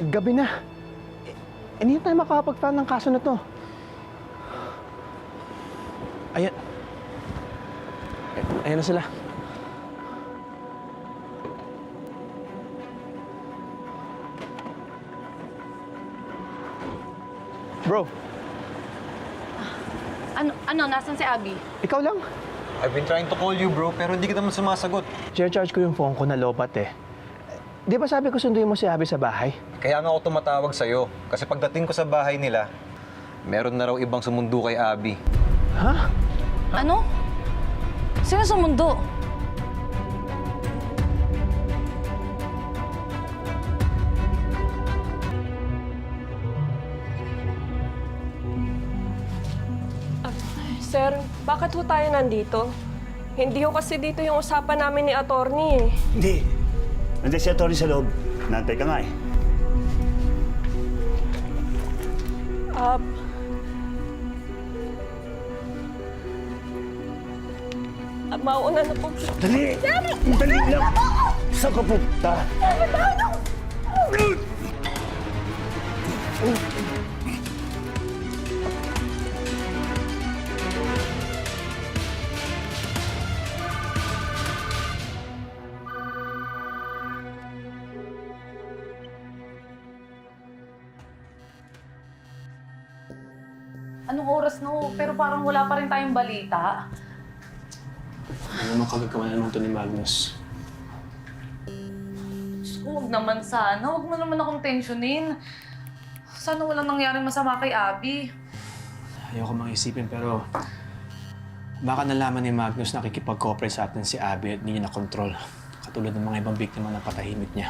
Gabi na. Hindi tayo makakapag-file ng kaso na to. Ayan. Ayan na sila. Bro, Ano? Nasaan si Abby? ikaw lang. I've been trying to call you, bro, pero hindi ka naman sumasagot. Charge ko yung phone ko na lobat eh. Di ba sabi ko sunduin mo si Abby sa bahay? Kaya nga ako tumatawag sa'yo. Kasi pagdating ko sa bahay nila, meron na raw ibang sumundo kay Abby. Ha? Ano? Sino sa mundo? Sir, bakit ho tayo nandito? Hindi ho kasi dito yung usapan namin ni attorney eh. Hindi. Nandiyan si attorney sa loob. Nantay ka nga eh. Mauna na po. Dali! Dali lang! Saan ka punta? Anong oras no? Pero parang wala pa rin tayong balita. Ano naman kagagawa to ni Magnus? Huwag naman sana. Huwag mo naman akong tensyonin. Sana walang nangyaring masama kay Abby. Ayoko mang isipin pero baka nalaman ni Magnus na kikipag-cooperate sa atin si Abby at hindi niya na-control. Katulad ng mga ibang biktima na patahimik niya.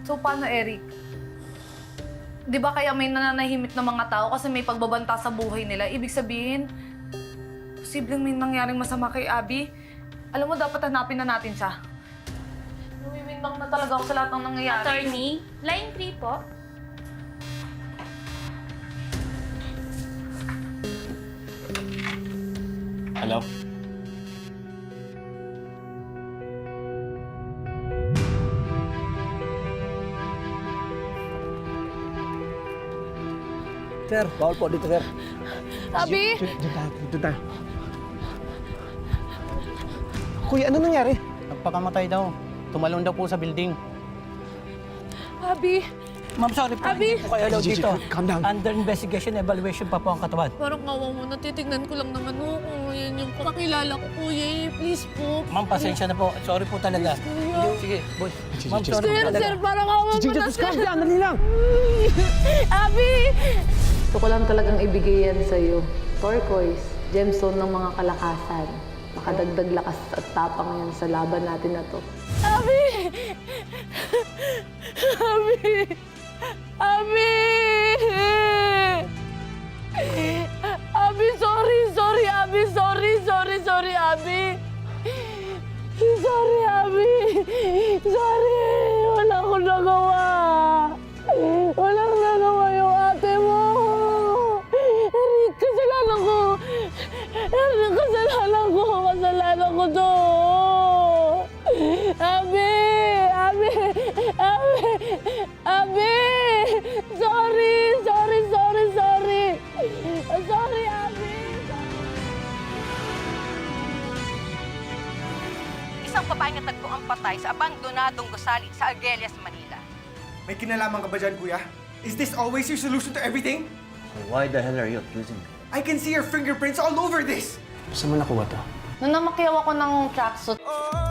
So paano, Eric? Di ba kaya may nananahimik na mga tao kasi may pagbabanta sa buhay nila? Ibig sabihin, posibleng may nangyaring masama kay Abby. Alam mo, dapat hanapin na natin siya. Lumiwindang na talaga ako sa lahat ng nangyayari. Attorney, line 3 po. Hello? Sir, bawal po dito, sir. Abby! Dito tayo. Kuya, ano nangyari? Nagpakamatay daw. Tumalon daw po sa building. Abby! Ma'am, sorry po. Abi! Hindi po kayo allowed dito. Calm down. Under investigation, evaluation pa po ang katawan. Parang kawa mo, natitignan ko lang naman ho kung yan yung kakilala ko, kuya eh. Please po. Ma'am, pasensya na po. Sorry po talaga. Kuya. Sige, boy. Ma'am, Just sorry po Sir, talaga. parang kawa mo na, Just calm down, dali lang. Abby! Gusto ko lang talagang ibigay yan sa'yo. Turquoise, gemstone ng mga kalakasan. Makadagdag lakas at tapang yan sa laban natin na to. Abby! Abby! Abby! Abby, sorry, Abby. Sorry, Abby. Sorry, Abby. Sorry. Wala akong nagawa. Walang nagawa yung ate mo. Eric, kasalanan ko. Kasalanan ko to. Abby! Sorry, Abby! Isang babaeng natagpo ang patay sa abandonadong gusali sa Argelias, Manila. May kinalaman ka ba dyan, kuya? Is this always your solution to everything? Why the hell are you accusing me? I can see your fingerprints all over this! Saan mo nakuha to? Nung namakyaw ako ng tracksuit, Oh,